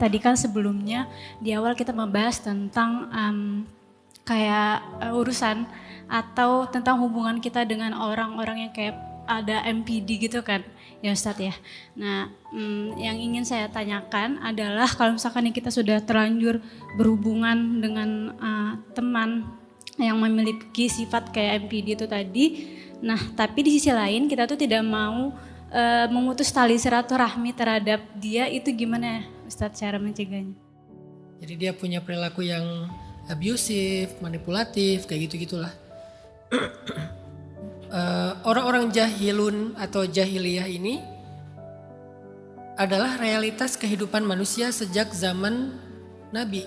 tadi kan sebelumnya di awal kita membahas tentang urusan atau tentang hubungan kita dengan orang-orang yang kayak ada MPD gitu kan ya Ustadz ya. Nah yang ingin saya tanyakan adalah kalau misalkan kita sudah terlanjur berhubungan dengan teman yang memiliki sifat kayak MPD itu tadi, nah tapi di sisi lain kita tuh tidak mau memutus tali silaturahmi terhadap dia, itu gimana Ustadz cara mencegahnya? Jadi dia punya perilaku yang abusive, manipulatif, kayak gitu-gitulah. Orang-orang jahilun atau jahiliyah ini adalah realitas kehidupan manusia sejak zaman Nabi.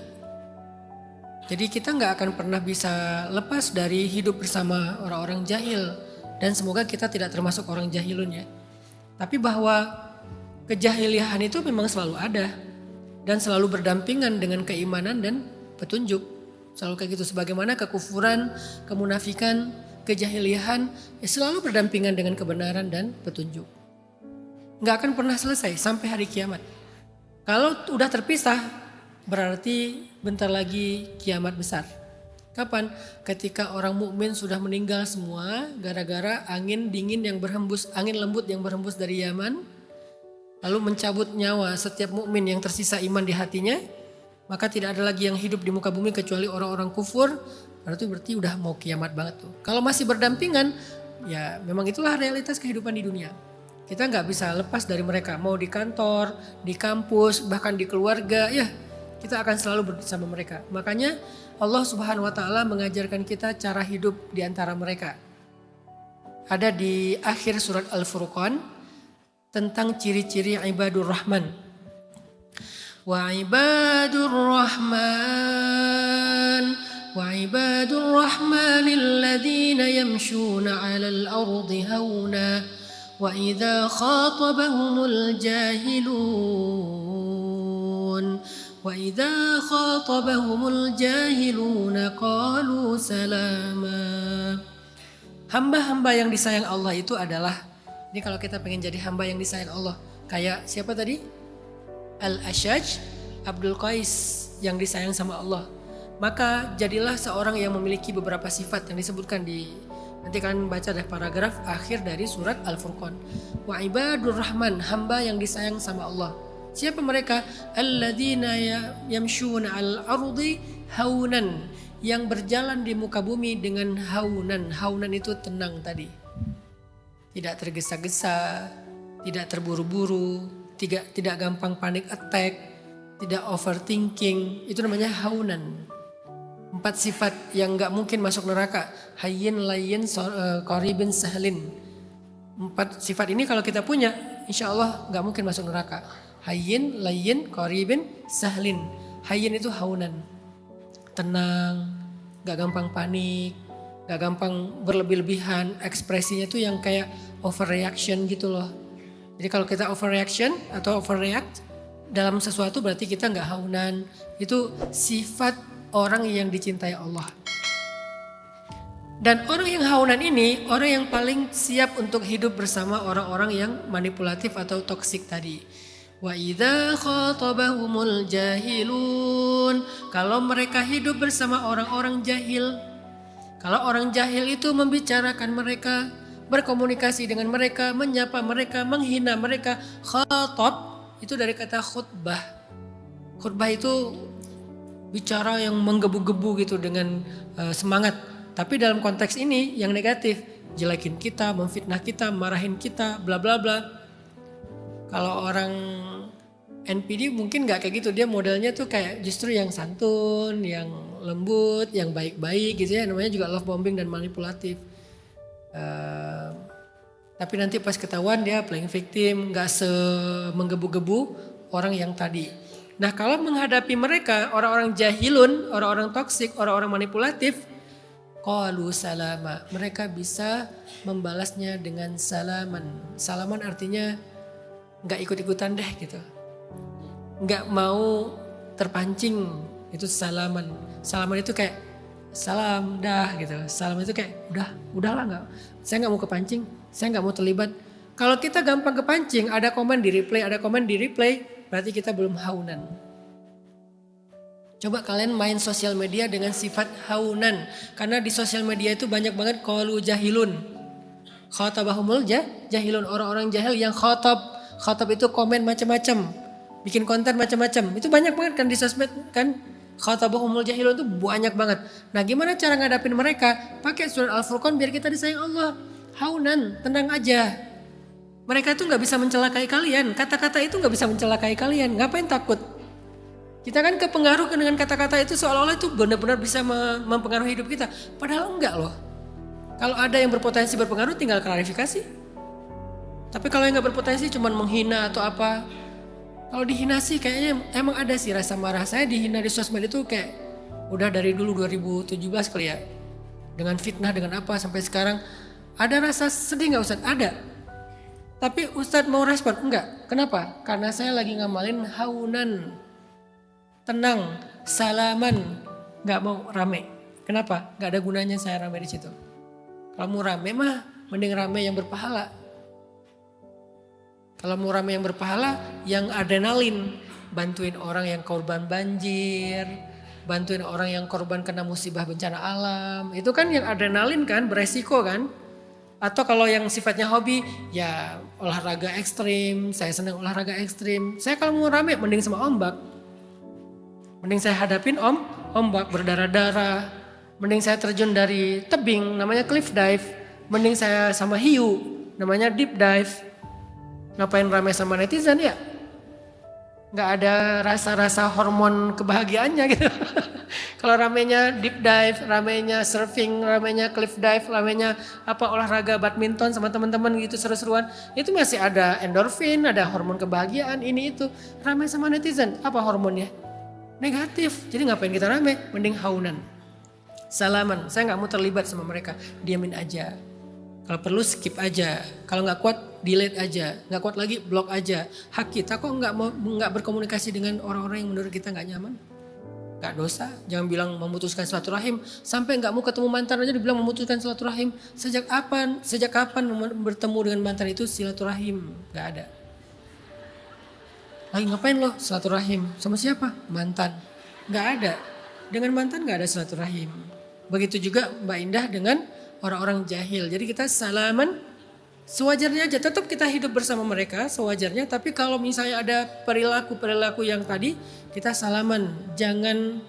Jadi kita nggak akan pernah bisa lepas dari hidup bersama orang-orang jahil. Dan semoga kita tidak termasuk orang jahilun ya. Tapi bahwa kejahiliahan itu memang selalu ada. Dan selalu berdampingan dengan keimanan dan petunjuk. Selalu kayak gitu. Sebagaimana kekufuran, kemunafikan, kejahiliahan selalu berdampingan dengan kebenaran dan petunjuk. Nggak akan pernah selesai sampai hari kiamat. Kalau udah terpisah berarti bentar lagi kiamat besar. Kapan? Ketika orang mukmin sudah meninggal semua gara-gara angin dingin yang berhembus, angin lembut yang berhembus dari Yaman, lalu mencabut nyawa setiap mukmin yang tersisa iman di hatinya, maka tidak ada lagi yang hidup di muka bumi kecuali orang-orang kufur. Berarti udah mau kiamat banget tuh. Kalau masih berdampingan, ya memang itulah realitas kehidupan di dunia. Kita nggak bisa lepas dari mereka. Mau di kantor, di kampus, bahkan di keluarga, ya kita akan selalu bersama mereka. Makanya Allah Subhanahu Wa Taala mengajarkan kita cara hidup di antara mereka. Ada di akhir surat Al-Furqan tentang ciri-ciri ibadur rahman. Wa ibadur rahman وعباد الرحمن الذين يمشون على الأرض هونا وإذا خاطبهم الجاهلون قالوا سلاما. Hamba-hamba yang disayang Allah itu adalah, ini kalau kita pengen jadi hamba yang disayang Allah, kayak siapa tadi? Al-Ashaj, Abdul Qais yang disayang sama Allah. Maka jadilah seorang yang memiliki beberapa sifat yang disebutkan di, nanti kalian baca deh paragraf akhir dari surat Al-Furqan. Wa ibadur rahman, hamba yang disayang sama Allah. Siapa mereka? Alladzina yamshuna al-ardi haunan, yang berjalan di muka bumi dengan haunan. Haunan itu tenang tadi. Tidak tergesa-gesa, tidak terburu-buru, tidak gampang panic attack, tidak overthinking. Itu namanya haunan. 4 sifat yang gak mungkin masuk neraka. Hayyin, layyin, qaribin, sahlin. 4 sifat ini kalau kita punya, insya Allah gak mungkin masuk neraka. Hayyin, layyin, qaribin, sahlin. Hayyin itu haunan. Tenang, gak gampang panik, gak gampang berlebih-lebihan. Ekspresinya tuh yang kayak overreaction gitu loh. Jadi kalau kita overreaction atau overreact dalam sesuatu berarti kita gak haunan. Itu sifat orang yang dicintai Allah. Dan orang yang haunan ini, orang yang paling siap untuk hidup bersama orang-orang yang manipulatif atau toksik tadi. Wa idza khatabahumul jahilun. Kalau mereka hidup bersama orang-orang jahil. Kalau orang jahil itu membicarakan mereka, berkomunikasi dengan mereka, menyapa mereka, menghina mereka. Khatab itu dari kata khutbah. Khutbah itu bicara yang menggebu-gebu gitu dengan semangat. Tapi dalam konteks ini yang negatif, jelekin kita, memfitnah kita, marahin kita, bla bla bla. Kalau orang NPD mungkin gak kayak gitu, dia modelnya tuh kayak justru yang santun, yang lembut, yang baik-baik gitu ya. Namanya juga love bombing dan manipulatif. Tapi nanti pas ketahuan dia playing victim, gak semenggebu-gebu orang yang tadi. Nah kalau menghadapi mereka, orang-orang jahilun, orang-orang toksik, orang-orang manipulatif, qalu salama. Mereka bisa membalasnya dengan salaman. Salaman artinya gak ikut-ikutan deh gitu. Gak mau terpancing, itu salaman. Salaman itu kayak salam dah gitu. Salam itu kayak udahlah gak. Saya gak mau kepancing, saya gak mau terlibat. Kalau kita gampang kepancing, ada komen di replay, berarti kita belum haunan. Coba kalian main sosial media dengan sifat haunan. Karena di sosial media itu banyak banget qalu jahilun. Khotabahumul jahilun, orang-orang jahil yang khotab. Khotab itu komen macam-macam, bikin konten macam-macam. Itu banyak banget kan di sosmed kan. Khotabahumul jahilun itu banyak banget. Nah gimana cara ngadapin mereka? Pakai surat Al-Furqan biar kita disayang Allah. Haunan, tenang aja. Mereka itu gak bisa mencelakai kalian. Kata-kata itu gak bisa mencelakai kalian. Ngapain takut? Kita kan kepengaruh dengan kata-kata itu seolah-olah itu benar-benar bisa mempengaruhi hidup kita. Padahal enggak loh. Kalau ada yang berpotensi berpengaruh tinggal klarifikasi. Tapi kalau yang gak berpotensi cuma menghina atau apa. Kalau dihina sih kayaknya emang ada sih rasa marah. Saya dihina di sosmed itu kayak udah dari dulu 2017 kali ya. Dengan fitnah dengan apa sampai sekarang. Ada rasa sedih gak Ustadz? Ada. Tapi Ustadz mau respon? Enggak. Kenapa? Karena saya lagi ngamalin haunan. Tenang, salaman, nggak mau rame. Kenapa? Nggak ada gunanya saya rame di situ. Kalau mau rame mah, mending rame yang berpahala. Kalau mau rame yang berpahala, yang adrenalin, bantuin orang yang korban banjir, bantuin orang yang korban kena musibah bencana alam. Itu kan yang adrenalin kan, beresiko kan. Atau kalau yang sifatnya hobi, ya olahraga ekstrim. Saya senang olahraga ekstrim. Saya kalau mau rame, mending sama ombak. Mending saya hadapin ombak berdarah-darah. Mending saya terjun dari tebing namanya cliff dive. Mending saya sama hiu namanya deep dive. Ngapain ramai sama netizen ya? Gak ada rasa-rasa hormon kebahagiaannya gitu. Kalau ramainya deep dive, ramainya surfing, ramainya cliff dive, ramainya apa olahraga badminton sama teman-teman gitu seru-seruan. Itu masih ada endorfin, ada hormon kebahagiaan ini itu. Ramai sama netizen, apa hormonnya? Negatif, jadi ngapain kita rame? Mending haunan, salaman. Saya nggak mau terlibat sama mereka, diamin aja. Kalau perlu skip aja. Kalau nggak kuat delete aja, nggak kuat lagi blok aja. Hak kita kok nggak berkomunikasi dengan orang-orang yang menurut kita nggak nyaman. Nggak dosa. Jangan bilang memutuskan silaturahim. Sampai nggak mau ketemu mantan aja dibilang memutuskan silaturahim. Sejak kapan bertemu dengan mantan itu silaturahim? Nggak ada. Lagi ngapain lo silaturahim? Sama siapa? Mantan. Gak ada. Dengan mantan gak ada silaturahim. Begitu juga Mbak Indah dengan orang-orang jahil. Jadi kita salaman sewajarnya aja. Tetap kita hidup bersama mereka sewajarnya. Tapi kalau misalnya ada perilaku-perilaku yang tadi, kita salaman. Jangan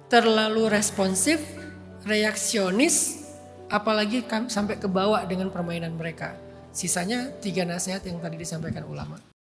terlalu responsif, reaksionis, apalagi sampai kebawa dengan permainan mereka. Sisanya 3 nasihat yang tadi disampaikan ulama.